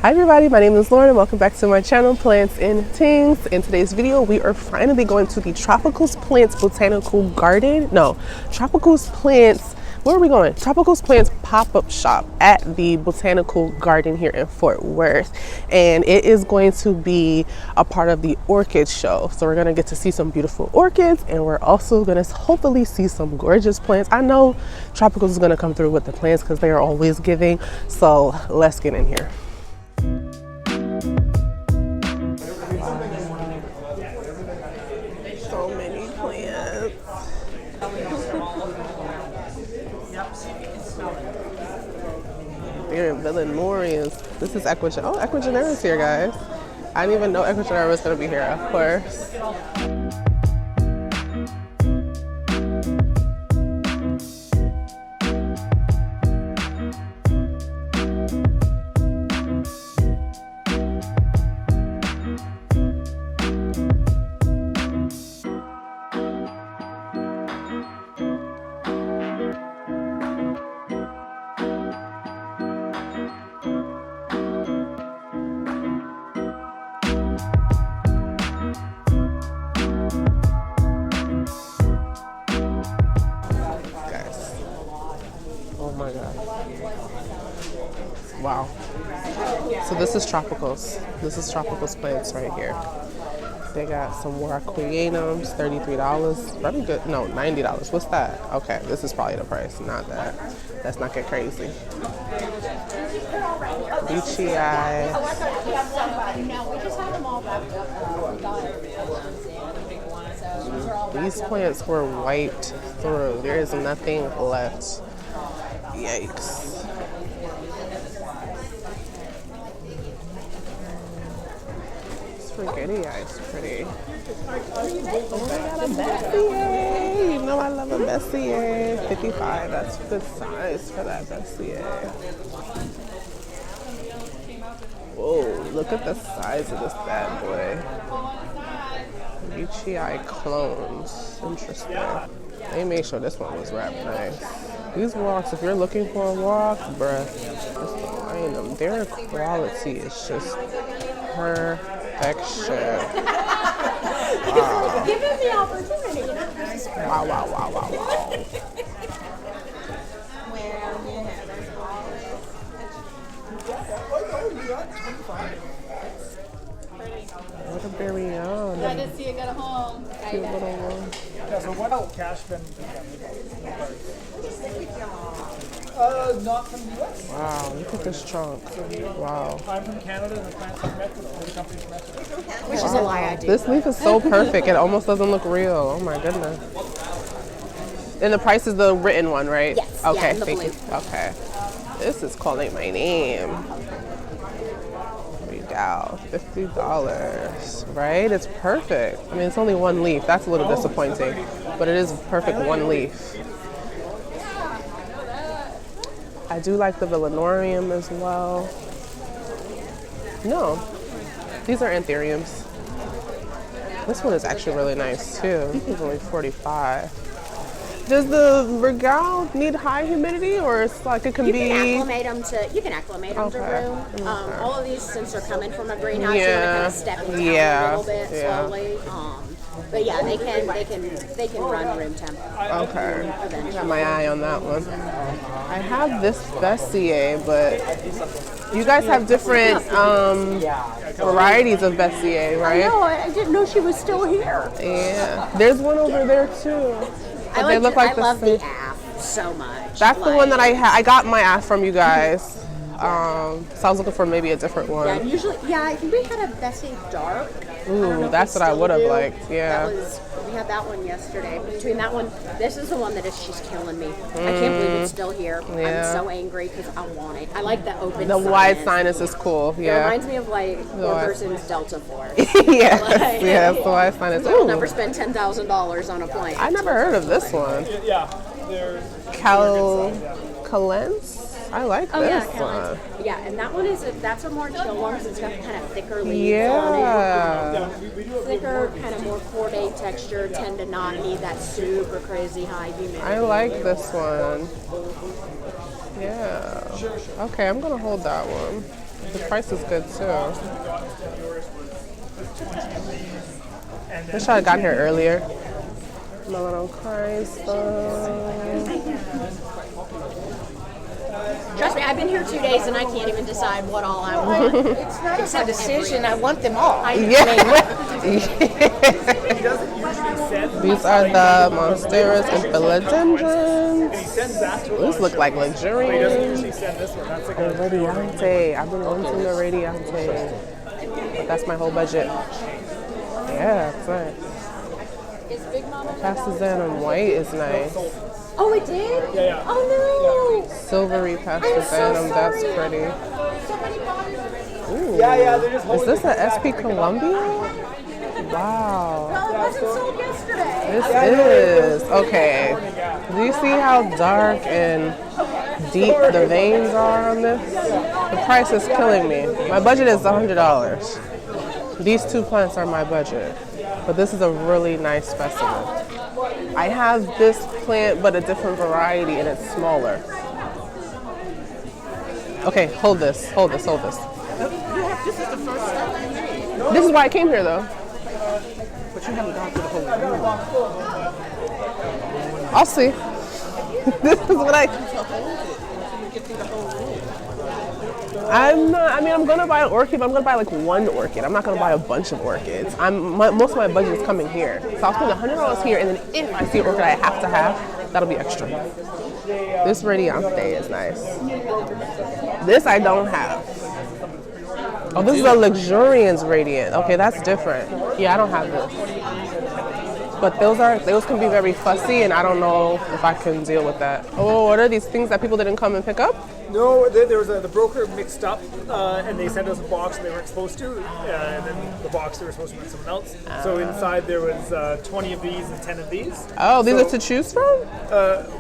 Hi everybody, my name is Lauren and welcome back to my channel, Plants and Things. In today's video, we are finally going to the Tropicals Plants Botanical Garden. No, Tropicals Plants, where are we going? Tropicals Plants pop-up shop at the Botanical Garden here in Fort Worth. And it is going to be a part of the Orchid show. So we're gonna get to see some beautiful orchids and we're also gonna hopefully see some gorgeous plants. I know Tropicals is gonna come through with the plants because they are always giving. So let's get in here. So many plants. They're in Villanorians. This is Equigen. Oh, Equigenera is here, guys. I didn't even know Equigenera was going to be here, of course. Wow. So this is Tropicals. This is Tropicals plants right here. They got some Warqueanums, $33. Probably good. No, $90. What's that? Okay, this is probably the price. Not that. Let's not get crazy. Beachy eye. These plants were wiped through. There is nothing left. Yikes. Spaghetti ice pretty. Oh, they got a Bessier. You know I love a Bessier. 55, that's good size for that Bessier. Whoa, look at the size of this bad boy. Beachy eye clones. Interesting. They made sure this one was wrapped nice. These walks, if you're looking for a walk, bruh, just find them. Their quality is just perfection. Wow. Give him the opportunity. Wow, wow, wow, wow, wow. What a berry on. I didn't see it go home. Cute little one. Yeah, so what else cash been? Not from the US. Wow, look at this trunk. Wow. I'm from Canada and the plant's from Mexico. The company's from Mexico. Which is a lie, I do. This leaf is so perfect, it almost doesn't look real. Oh my goodness. And the price is the written one, right? Yes. Okay, yeah, thank you. Okay. This is calling my name. $50, right? It's perfect. I mean, it's only one leaf. That's a little disappointing, but it is perfect one leaf. I do like the Villanorium as well. No, these are anthuriums. This one is actually really nice too. This is only 45. Does the Regal need high humidity, or it's like it can You be? can acclimate them to room. All of these, since they're coming from a greenhouse, you want to kind of step into a little bit slowly. But yeah, they can run room temp. Okay, got my eye on that one. I have this Bessier, but you guys have different varieties of Bessier, right? No, I didn't know she was still here. Yeah, there's one over there too. But they look like I love the Aff so much. That's the one that I got my Aff from you guys. So I was looking for maybe a different one. Yeah, usually, I think we had a Bessie Dark. Ooh, that's what I would have liked. Yeah. We had that one yesterday. Between that one, this is the one that she's killing me. I can't believe it's still here. Yeah. I'm so angry because I want it. I like the open. The wide sinus is cool. It Yeah. reminds me of like Orberson's Delta Force. Yes, yes, the wide sinus. I'll Ooh, never spend $10,000 on a plant. I never heard of this one. Yeah, there's Calens? I like Oh this yeah, one. Yeah, and that one is that's a more chill one because it's got kind of thicker leaves Yeah. on it. Thicker, kind of more cordate texture, tend to not need that super crazy high humidity. I like this one. Yeah. Okay, I'm gonna hold that one. The price is good too. Wish I had got here earlier. My little Trust me, I've been here 2 days and I can't even decide what all I want. It's not a decision. I want them all. These are the monsteras and philodendrons. These look like luxurious. The radiante. I've been wanting the radiante. But that's my whole budget. Yeah, that's right. Pastazanum white is nice. Oh, it did? Yeah. Oh no! Silvery pastazanum, that's pretty. Ooh. Yeah, they're just Is this an SP Columbia? Wow. Well, it wasn't sold yesterday. This is. Okay. Do you see how dark and deep the veins are on this? The price is killing me. My budget is $100. These two plants are my budget. But this is a really nice specimen. I have this plant, but a different variety, and it's smaller. Okay, hold this. This is the first step. This is why I came here, though. But you haven't gone through the whole room. I'll see. This is what I'm gonna buy an orchid, but I'm gonna buy like one orchid. I'm not gonna buy a bunch of orchids. Most of my budget is coming here. So I'll spend $100 here, and then if I see an orchid I have to have, that'll be extra. This radiante is nice. This I don't have. Oh, this is a luxuriance radiant. Okay, that's different. Yeah, I don't have this. But those can be very fussy, and I don't know if I can deal with that. Oh, what are these things that people didn't come and pick up? No, there was the broker mixed up, and they sent us a box they weren't supposed to, and then the box they were supposed to with someone else. So inside there was 20 of these and 10 of these. Oh, these are to choose from?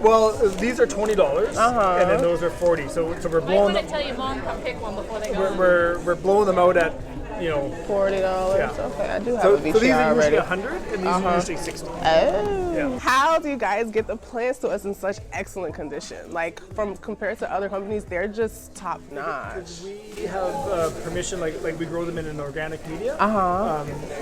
Well, these are $20, and then those are $40. So we're blowing them. Tell your mom come pick one before they go. We're blowing them out at $40. Yeah. Okay, I do have So a these VCR are already. usually $100, and these are usually $60. Oh. Yeah. How do you guys get the plants to us in such excellent condition? Like, compared to other companies, they're just top notch. We have permission, like we grow them in an organic media.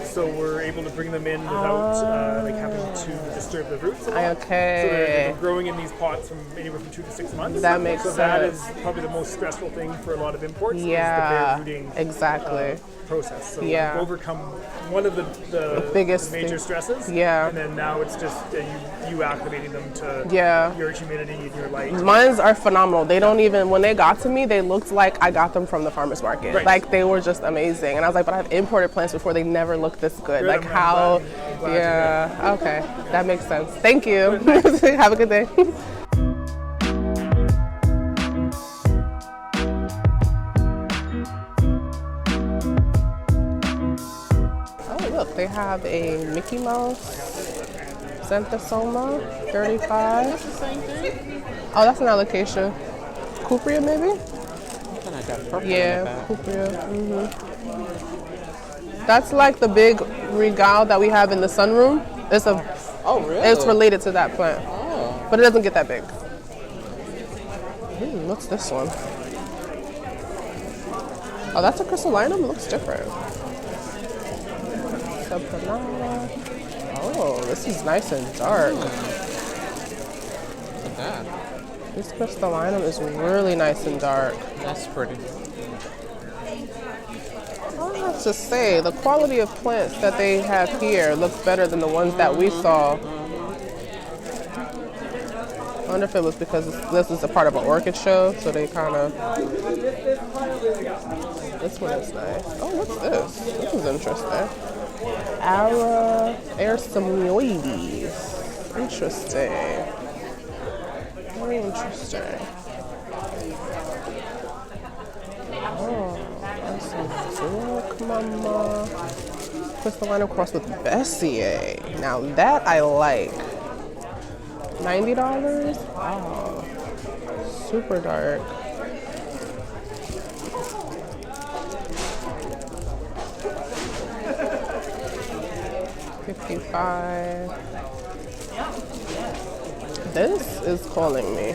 So we're able to bring them in without like having to disturb the roots a lot. Okay. So they're growing in these pots from anywhere from 2 to 6 months. That makes so sense. that is probably the most stressful thing for a lot of imports. Yeah, is the bare rooting, exactly. process. So Yeah. we've overcome one of the biggest major thing. stresses. Yeah. And then now it's just you acclimating them to your humidity and your light. Mines are phenomenal. They don't even, when they got to me, they looked like I got them from the farmer's market. Right. Like, they were just amazing. And I was like, but I've imported plants before, they never looked this good. Good, Like, I'm how, glad okay, that makes sense. Thank you. Have a good day. Look, they have a Mickey Mouse Xanthosoma 35. That's the same thing? Oh, that's an alocasia. Cupria, maybe? Then I got purple Yeah, Cupria. That's like the big regale that we have in the sunroom. It's Oh, really? It's related to that plant, Oh. but it doesn't get that big. What's this one? Oh, that's a crystallinum. It looks different. Oh, this is nice and dark. Look at that. This crystallinum is really nice and dark. That's pretty. I have to say, the quality of plants that they have here looks better than the ones that we saw. I wonder if it was because this is a part of an orchid show, so they kind of... This one is nice. Oh, what's this? This is interesting. Aerostomioides. Interesting. Very interesting. Oh, that's some Zork Mama. Crystallinum crossed with Bessier. Now that I like. $90? Wow. Super dark. $55. This is calling me.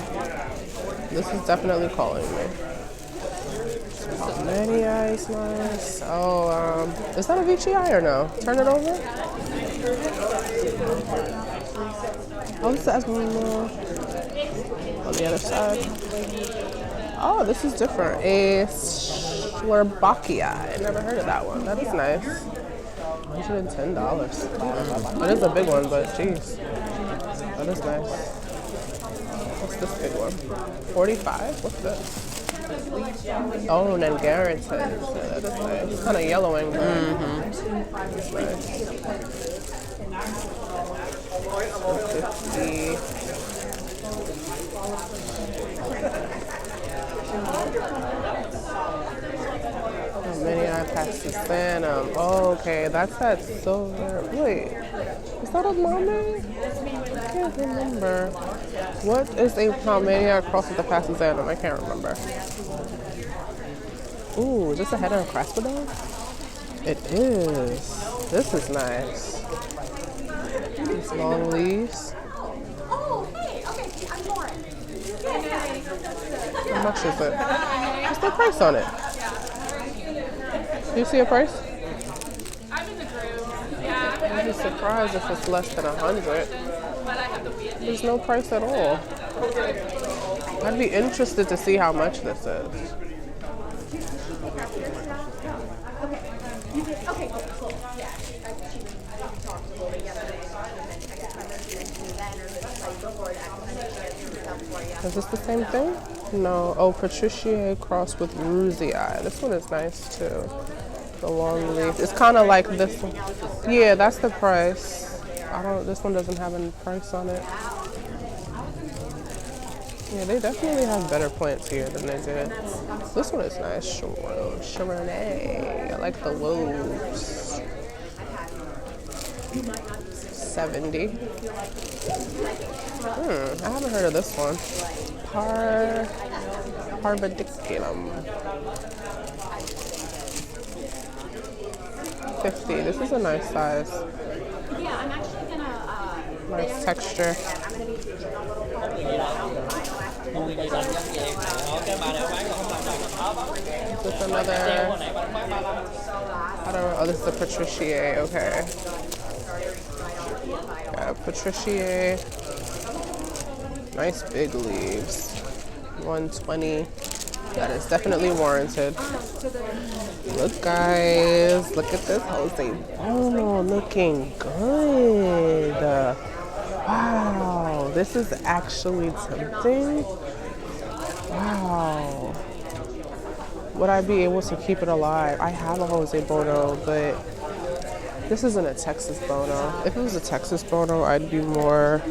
This is definitely calling me. Many eyes, nice. Oh, is that a VGI or no? Turn it over. Oh, this is more on the other side. Oh, this is different. A Schwarbakia. I never heard of that one. That is nice. $110. It is a big one, but geez, that is nice. What's this big one? 45? What's this? Oh, Nangaratin. So that is nice. It's kind of yellowing, but it's nice. 50. Mini eye Pakistanum. Oh, okay, that's that silver. Wait, is that a Mame? I can't remember. What is a Palmania cross with the Pakistanum? I can't remember. Ooh, is this a head of Craspodon? It is. This is nice. These long leaves. Oh, hey, okay, I'm Lauren. How much is it? What's the price on it? Do you see a price? I'm in the group. Yeah. I'd be surprised if it's less than 100. There's no price at all. I'd be interested to see how much this is. Okay, cool. Yeah, she talked a little bit yesterday, so I guess I mentioned it then or like before that. I think she has some stuff for you. Is this the same thing? No. Oh, Patricia crossed with Rusii. This one is nice too. The long leaf. It's kind of like this one. Yeah, that's the price. This one doesn't have any price on it. Yeah, they definitely have better plants here than they did. This one is nice. Chardonnay. I like the lobes. 70. I haven't heard of this one. Parvadiculum. 50. This is a nice size. Yeah, I'm actually gonna Nice texture. I'm gonna be teaching a little Is this another? I don't know. Oh, this is a Patriciae. Okay. Yeah, Patriciae. Nice big leaves. 120. That is definitely warranted. Look, guys. Look at this Jose Bono looking good. Wow. This is actually tempting. Wow. Would I be able to keep it alive? I have a Jose Bono, but this isn't a Texas Bono. If it was a Texas Bono, I'd be more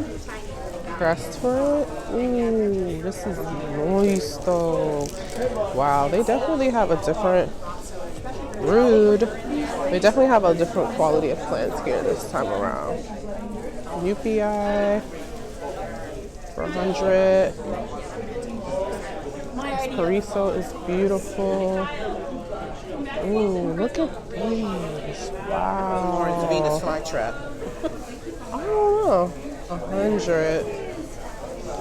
pressed for it. Ooh, this is nice though. Wow, they definitely have a different They definitely have a different quality of plants here this time around. UPI for 100. Carrizo is beautiful. Ooh, look at these. Wow. Orange Venus flytrap. I don't know. 100.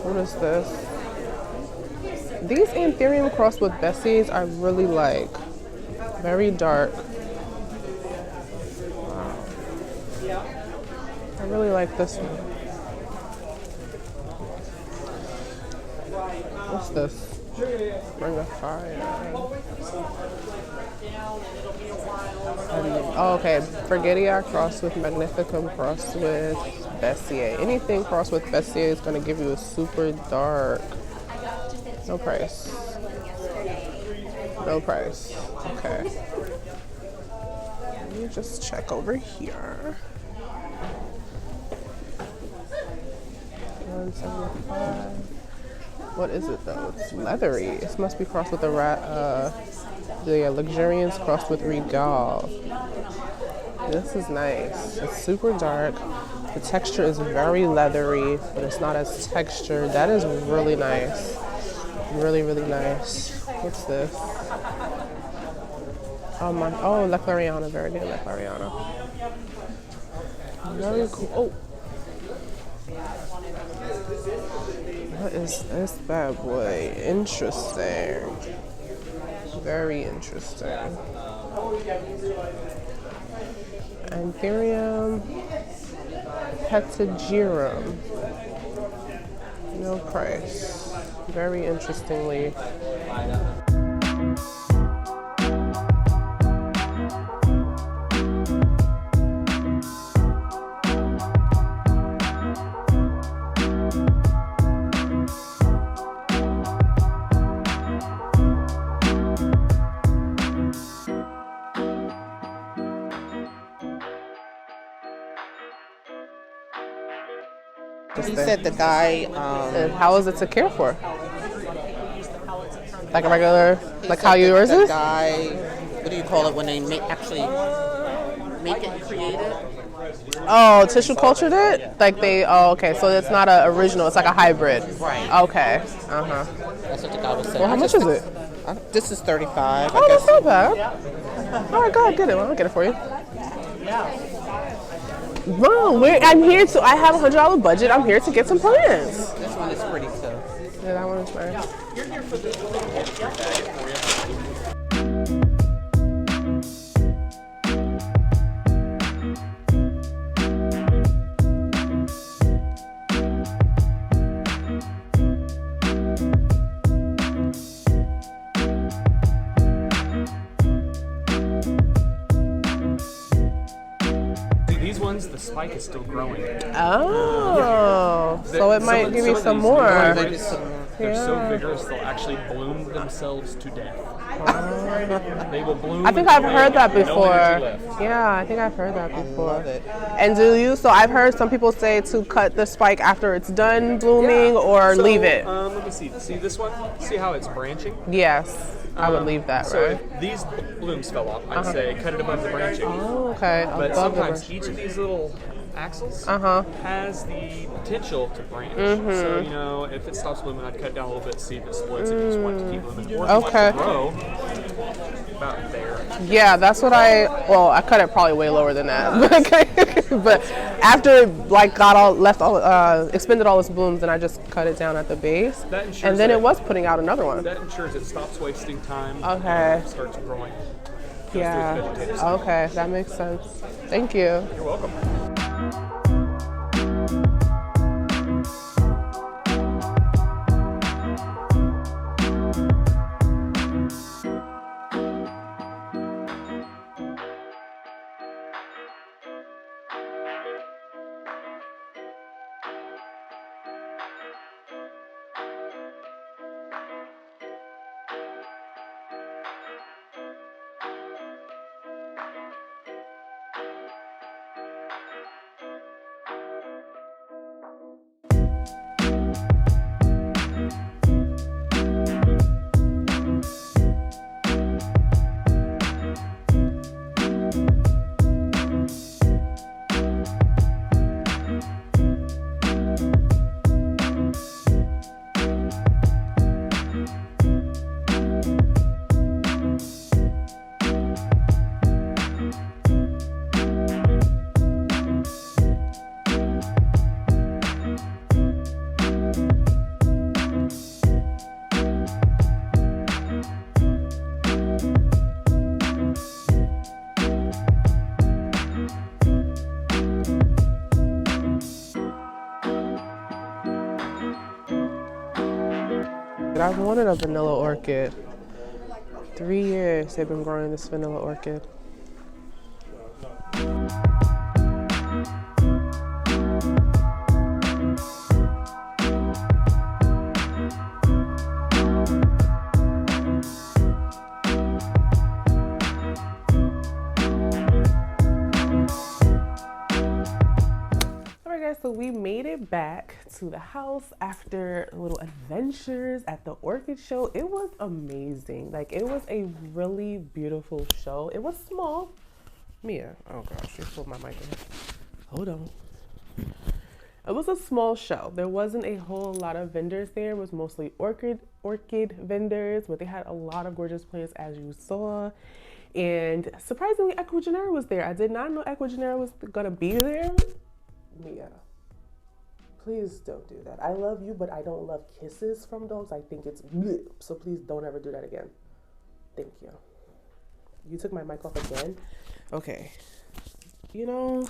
What is this? These Anthurium crossed with Bessies I really like. Very dark. Wow. I really like this one. What's this? Ring of Fire. Oh, okay. Forgetia crossed with Magnificum crossed with Bessier. Anything crossed with Bessier is going to give you a super dark. No price. No price. Okay. Let me just check over here. 175. What is it though? It's leathery. It must be crossed with the Luxuriance crossed with Regal. This is nice. It's super dark. The texture is very leathery, but it's not as textured. That is really nice. Really, really nice. What's this? Oh my! Oh, La Clariana, very good, La Clariana. Very cool. Oh. What is this bad boy? Interesting. Very interesting. Anthurium petagerum. No price. Very interestingly. He said the guy. And how is it to care for? Like a regular, like how yours the is? guy, what do you call it when they actually make it and create it? Oh, tissue cultured it? Like they, oh, okay. So it's not an original, it's like a hybrid. Right. Okay. Uh-huh. That's what the guy was saying. Well, how much is it? This is 35. Oh, that's not bad. All right, go ahead, get it. Well, I'll get it for you. Well, I'm here to, I have a $100 budget. I'm here to get some plants. This one is pretty too. Yeah, that one is nice. You're here for this. The spike is still growing. Oh, so it might give you some more. They're so vigorous they'll actually bloom themselves to death. They will bloom. I think I've heard that before. No energy left. Yeah, I think I've heard that before. Love it. And do you? So I've heard some people say to cut the spike after it's done blooming, or So, leave it. Let me see. See this one? See how it's branching? Yes, I would leave that. So Right. if these blooms fell off, I'd say cut it above the branching. Oh, okay. But Above the sometimes brush. each of these little axles Uh-huh. has the potential to branch. Mm-hmm. So, you know, if it stops blooming, I'd cut down a little bit, see if it splits, if you just want it to keep blooming. Or if you want Okay. it to grow, about there. Yeah, that's what I cut it probably way lower than that. But after it like got all expended all its blooms, then I just cut it down at the base. That ensures And then that- it was putting out another one. That ensures it stops wasting time. Okay. And starts growing. Goes through Yeah. its vegetative cycle. Okay, that makes sense. Thank you. You're welcome. I've wanted a vanilla orchid. 3 years they've been growing this vanilla orchid. So we made it back to the house after little adventures at the orchid show. It was amazing. Like, it was a really beautiful show. It was small. Mia, oh gosh, she pulled my mic in. Hold on. It was a small show. There wasn't a whole lot of vendors there. It was mostly orchid vendors, but they had a lot of gorgeous plants, as you saw. And surprisingly, Ecuagenera was there. I did not know Ecuagenera was gonna be there. Mia, please don't do that. I love you, but I don't love kisses from dogs. I think it's bleh. So please don't ever do that again. Thank you. You took my mic off again? Okay. You know,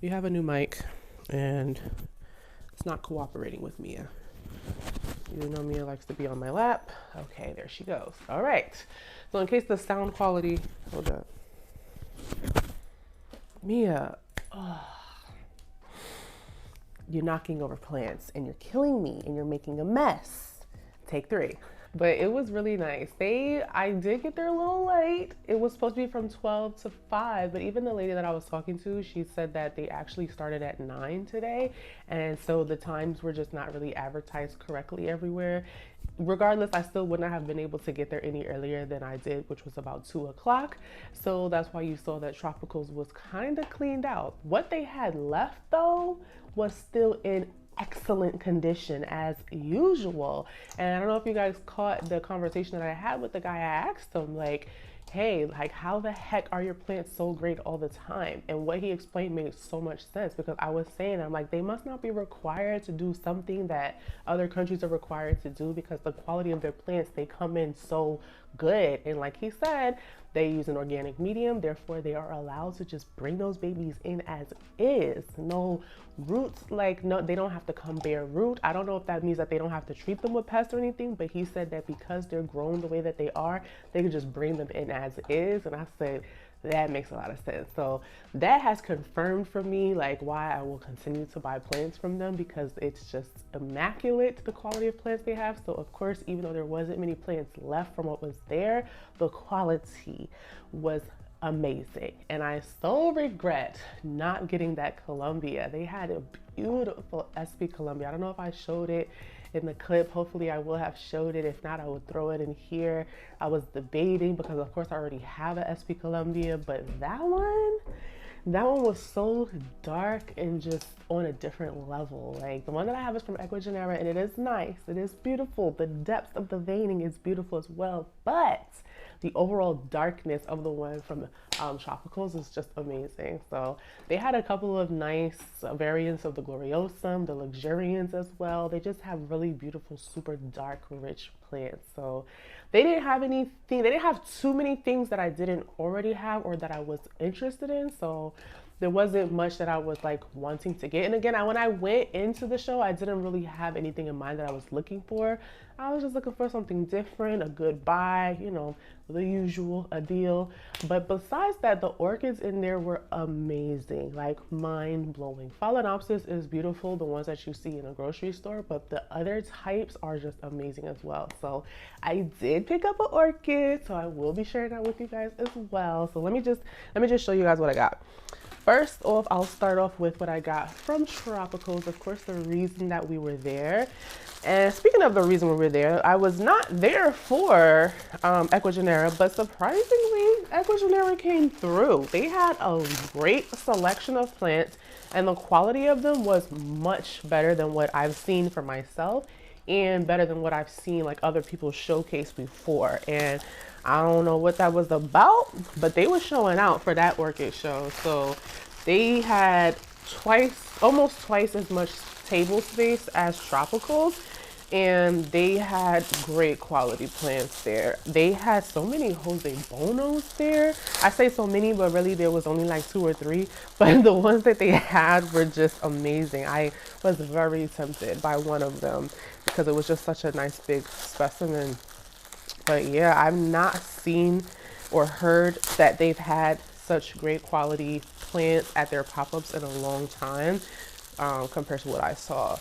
we have a new mic and it's not cooperating with Mia. You know Mia likes to be on my lap. Okay, there she goes. All right. So in case the sound quality, hold up. Mia, you're knocking over plants and you're killing me and you're making a mess. Take 3. But it was really nice. I did get there a little late. It was supposed to be from 12 to 5, but even the lady that I was talking to, she said that they actually started at 9 today. And so the times were just not really advertised correctly everywhere. Regardless, I still wouldn't have been able to get there any earlier than I did, which was about 2 o'clock. So that's why you saw that Tropicals was kind of cleaned out. What they had left though was still in excellent condition as usual. And I don't know if you guys caught the conversation that I had with the guy. I asked him like, hey, like how the heck are your plants so great all the time? And what he explained made so much sense, because I was saying, I'm like, they must not be required to do something that other countries are required to do, because the quality of their plants, they come in so good. And like he said, they use an organic medium, therefore they are allowed to just bring those babies in as is. No roots, like no, they don't have to come bare root. I don't know if that means that they don't have to treat them with pests or anything, but he said that because they're grown the way that they are, they can just bring them in as is. And I said, that makes a lot of sense. So that has confirmed for me like why I will continue to buy plants from them, because it's just immaculate, the quality of plants they have. So of course, even though there wasn't many plants left from what was there, the quality was amazing. And I so regret not getting that Columbia. They had a beautiful SP Columbia. I don't know if I showed it in the clip. Hopefully I will have showed it. If not, I would throw it in here. I was debating because of course I already have a SP Columbia, but that one was so dark and just on a different level. Like the one that I have is from Ecuador, and it is nice. It is beautiful. The depth of the veining is beautiful as well, but the overall darkness of the one from Tropicals is just amazing. So they had a couple of nice variants of the Gloriosum, the Luxurians as well. They just have really beautiful, super dark, rich plants. So they didn't have anything, they didn't have too many things that I didn't already have or that I was interested in. So there wasn't much that I was like wanting to get. And again, when I went into the show, I didn't really have anything in mind that I was looking for. I was just looking for something different, a good buy, you know, the usual, a deal. But besides that, the orchids in there were amazing, like mind-blowing. Phalaenopsis is beautiful, the ones that you see in a grocery store, but the other types are just amazing as well. So I did pick up an orchid, so I will be sharing that with you guys as well. So let me just show you guys what I got. First off, I'll start off with what I got from Tropicals, of course, the reason that we were there. And speaking of the reason we were there, I was not there for Ecuador, but surprisingly, Ecuador came through. They had a great selection of plants, and the quality of them was much better than what I've seen for myself, and better than what I've seen like other people showcase before. And I don't know what that was about, but they were showing out for that orchid show. So they had almost twice as much table space as Tropicals, and they had great quality plants there. They had so many Jose Bonos there. I say so many, but really there was only like 2 or 3, but the ones that they had were just amazing. I was very tempted by one of them because it was just such a nice big specimen. But yeah, I've not seen or heard that they've had such great quality plants at their pop-ups in a long time compared to what I saw.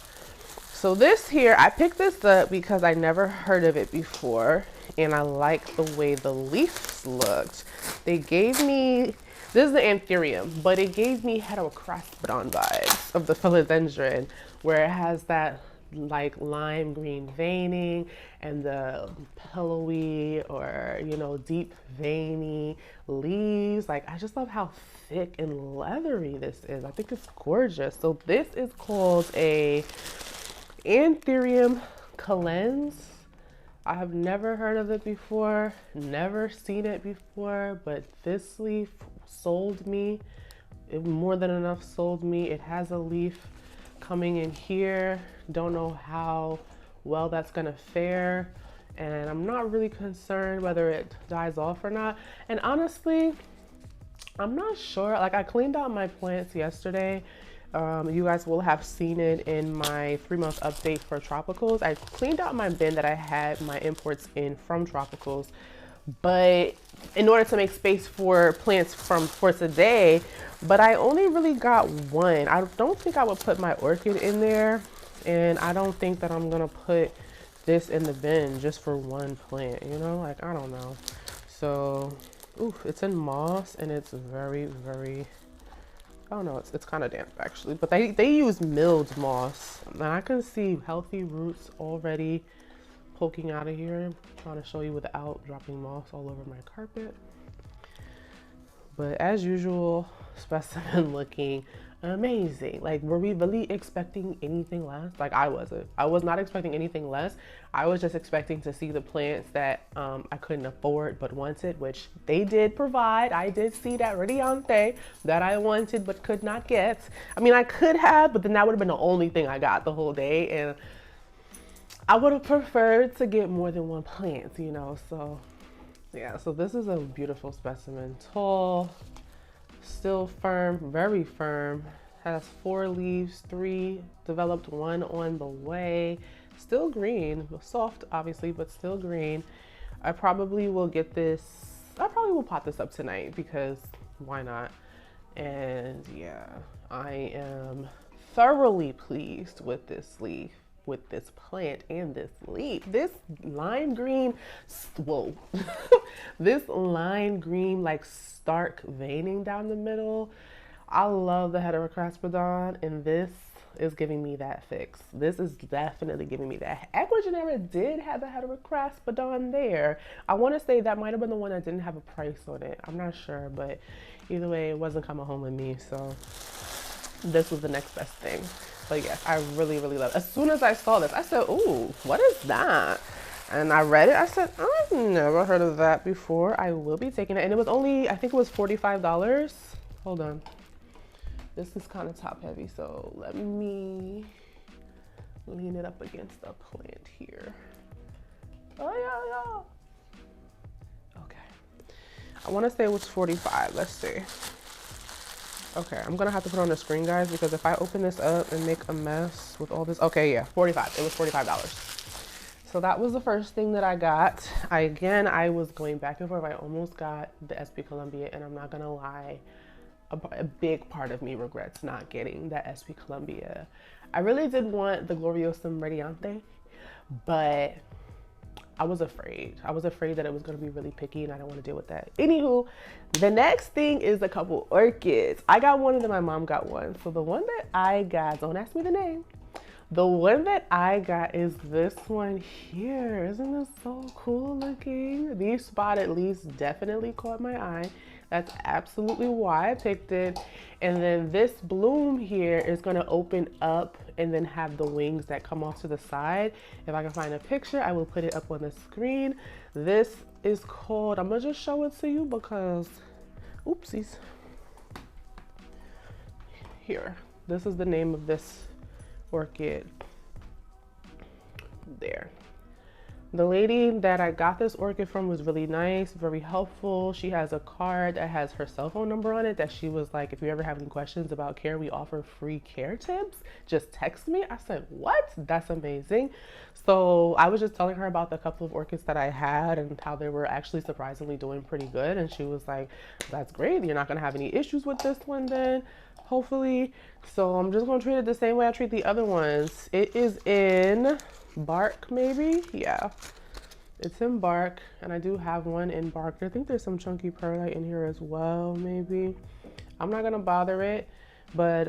So this here, I picked this up because I never heard of it before, and I like the way the leaves looked. They gave me, this is the Anthurium, but it gave me Heterocraspedon vibes of the philodendron, where it has that like lime green veining and the pillowy or, you know, deep veiny leaves. Like, I just love how thick and leathery this is. I think it's gorgeous. So this is called a Anthurium calens. I have never heard of it before, never seen it before, but this leaf sold me. It more than enough sold me. It has a leaf coming in here. Don't know how well that's gonna fare and I'm not really concerned whether it dies off or not. And honestly, I'm not sure. Like, I cleaned out my plants yesterday. You guys will have seen it in my 3-month update for tropicals. I cleaned out my bin that I had my imports in from tropicals, but in order to make space for plants for today, but I only really got one. I don't think I would put my orchid in there, and I don't think that I'm gonna put this in the bin just for one plant, you know, like, I don't know. So, ooh, it's in moss, and it's very, very, I don't know, it's kind of damp actually, but they use milled moss, and I can see healthy roots already poking out of here. I'm trying to show you without dropping moss all over my carpet. But as usual, specimen looking amazing. Like, were we really expecting anything less? Like, I wasn't. I was not expecting anything less. I was just expecting to see the plants that I couldn't afford but wanted, which they did provide. I did see that radiante that I wanted but could not get. I mean, I could have, but then that would have been the only thing I got the whole day, and I would have preferred to get more than one plant, you know. So yeah, so this is a beautiful specimen. Tall, still firm, very firm. Has 4 leaves, 3 developed, 1 on the way. Still green, soft obviously, but still green. I probably will get this, I probably will pot this up tonight because why not? And yeah, I am thoroughly pleased with this leaf, with this plant and this leaf. This lime green, whoa, this lime green, like, stark veining down the middle. I love the Heterocraspedon, and this is giving me that fix. This is definitely giving me that. Ecuagenera did have the Heterocraspedon there. I want to say that might have been the one that didn't have a price on it. I'm not sure, but either way, it wasn't coming home with me, so this was the next best thing. But yes, I really, really love it. As soon as I saw this, I said, ooh, what is that? And I read it. I said, I've never heard of that before. I will be taking it. And it was only, I think it was $45. Hold on. This is kind of top heavy, so let me lean it up against the plant here. Oh, yeah. Okay. I want to say it was 45. Let's see. Okay, I'm gonna have to put on the screen, guys, because if I open this up and make a mess with all this, okay, yeah, 45. It was $45. So that was the first thing that I got. I was going back and forth. I almost got the SP Columbia, and I'm not gonna lie, a big part of me regrets not getting that SP Columbia. I really did want the Gloriosum Radiante, but I was afraid. I was afraid that it was going to be really picky, and I don't want to deal with that. Anywho, the next thing is a couple orchids. I got one, and then my mom got one. So the one that I got, don't ask me the name. The one that I got is this one here. Isn't this so cool looking? These spotted leaves definitely caught my eye. That's absolutely why I picked it. And then this bloom here is going to open up and then have the wings that come off to the side. If I can find a picture, I will put it up on the screen. This is called, I'm going to just show it to you because, oopsies. Here, this is the name of this orchid. There. The lady that I got this orchid from was really nice, very helpful. She has a card that has her cell phone number on it that she was like, if you ever have any questions about care, we offer free care tips. Just text me. I said, what? That's amazing. So I was just telling her about the couple of orchids that I had and how they were actually surprisingly doing pretty good. And she was like, that's great. You're not going to have any issues with this one then, hopefully. So I'm just going to treat it the same way I treat the other ones. It is in bark, maybe. Yeah, it's in bark, and I do have one in bark. I think there's some chunky perlite in here as well, maybe. I'm not gonna bother it, but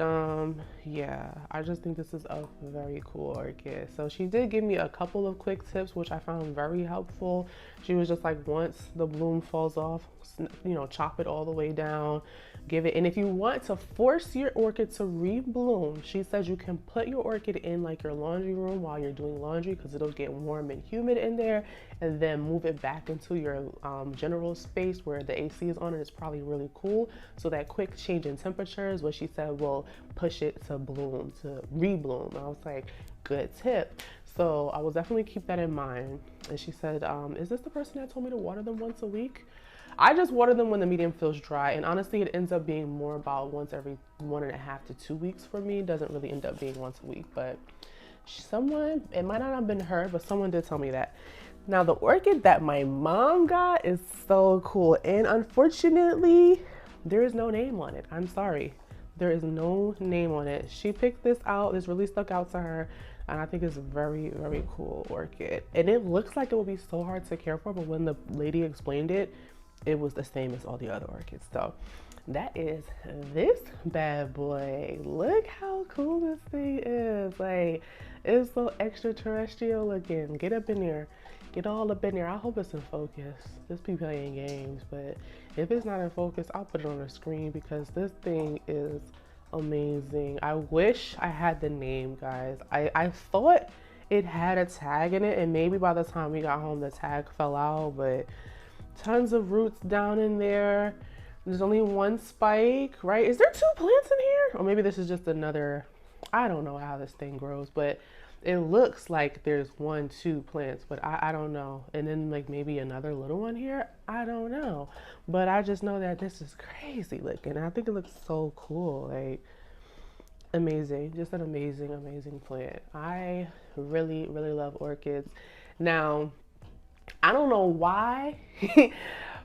yeah, I just think this is a very cool orchid. So she did give me a couple of quick tips, which I found very helpful. She was just like, once the bloom falls off, you know, chop it all the way down, give it. And if you want to force your orchid to rebloom, she says you can put your orchid in like your laundry room while you're doing laundry, because it'll get warm and humid in there, and then move it back into your general space where the AC is on, and it's probably really cool. So that quick change in temperature is what she said will push it to bloom, to rebloom. I was like, good tip. So I will definitely keep that in mind. And she said, is this the person that told me to water them once a week? I just water them when the medium feels dry. And honestly, it ends up being more about once every 1.5 to 2 weeks for me. It doesn't really end up being once a week, but someone, it might not have been her, but someone did tell me that. Now the orchid that my mom got is so cool. And unfortunately, there is no name on it. I'm sorry. There is no name on it. She picked this out. This really stuck out to her. And I think it's very, very cool orchid. And it looks like it would be so hard to care for, but when the lady explained it, it was the same as all the other orchids. So that is this bad boy. Look how cool this thing is. Like, it's so extraterrestrial looking. Get up in there. Get all up in there. I hope it's in focus. Just be playing games, but if it's not in focus, I'll put it on the screen because this thing is amazing. I wish I had the name, guys. I thought it had a tag in it, and maybe by the time we got home the tag fell out, but tons of roots down in there. There's only one spike, right? Is there 2 plants in here? Or maybe this is just another, I don't know how this thing grows, but it looks like there's 1, 2 plants, but I don't know. And then like maybe another little one here. I don't know. But I just know that this is crazy looking. I think it looks so cool. Like, amazing. Just an amazing, amazing plant. I really, really love orchids. Now, I don't know why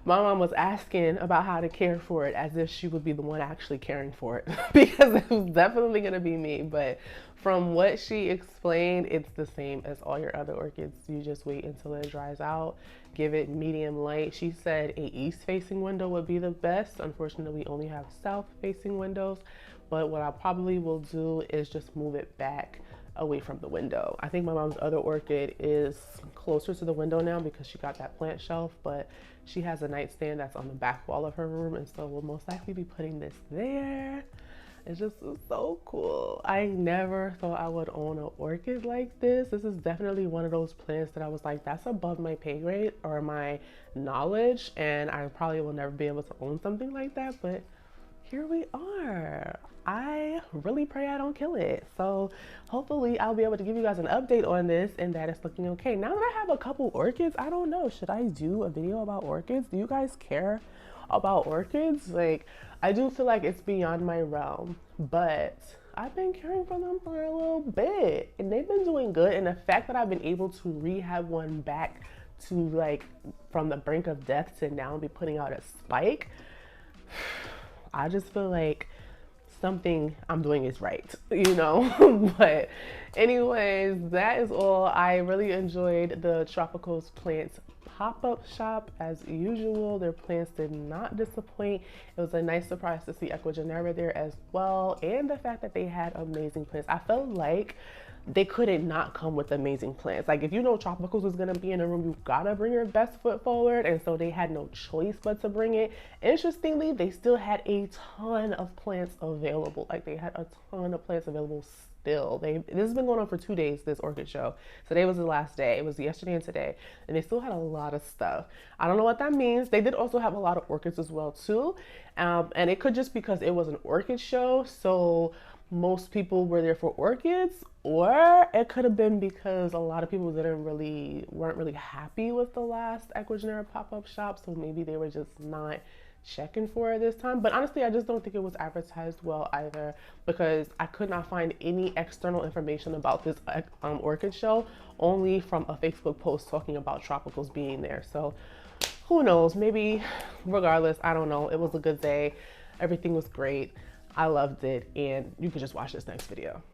my mom was asking about how to care for it as if she would be the one actually caring for it because it was definitely going to be me. But from what she explained, it's the same as all your other orchids. You just wait until it dries out, give it medium light. She said a east facing window would be the best. Unfortunately, we only have south facing windows, but what I probably will do is just move it back away from the window. I think my mom's other orchid is closer to the window now because she got that plant shelf, but she has a nightstand that's on the back wall of her room, and so we'll most likely be putting this there. It's just so cool. I never thought I would own an orchid like this. This is definitely one of those plants that I was like, that's above my pay grade or my knowledge, and I probably will never be able to own something like that, but here we are. I really pray I don't kill it. So hopefully I'll be able to give you guys an update on this and that it's looking okay. Now that I have a couple orchids, I don't know, should I do a video about orchids? Do you guys care about orchids? Like, I do feel like it's beyond my realm, but I've been caring for them for a little bit and they've been doing good. And the fact that I've been able to rehab one back to like from the brink of death to now be putting out a spike, I just feel like something I'm doing is right, you know? But anyways, that is all. I really enjoyed the Tropicals Plants pop-up shop as usual. Their plants did not disappoint. It was a nice surprise to see Ecuagenera there as well, and the fact that they had amazing plants. I felt like they couldn't not come with amazing plants. Like, if you know Tropicals is gonna be in a room, you gotta bring your best foot forward, and so they had no choice but to bring it. Interestingly, they still had a ton of plants available. Like, they had a ton of plants available still. This has been going on for 2 days, this orchid show. Today was the last day. It was yesterday and today, and they still had a lot of stuff. I don't know what that means. They did also have a lot of orchids as well too, and it could just because it was an orchid show, so most people were there for orchids, or it could have been because a lot of people weren't really happy with the last Ecuagenera pop-up shop, so maybe they were just not checking for it this time. But honestly, I just don't think it was advertised well either, because I could not find any external information about this orchid show, only from a Facebook post talking about Tropicals being there. So who knows, maybe regardless, I don't know. It was a good day. Everything was great. I loved it, and you can just watch this next video.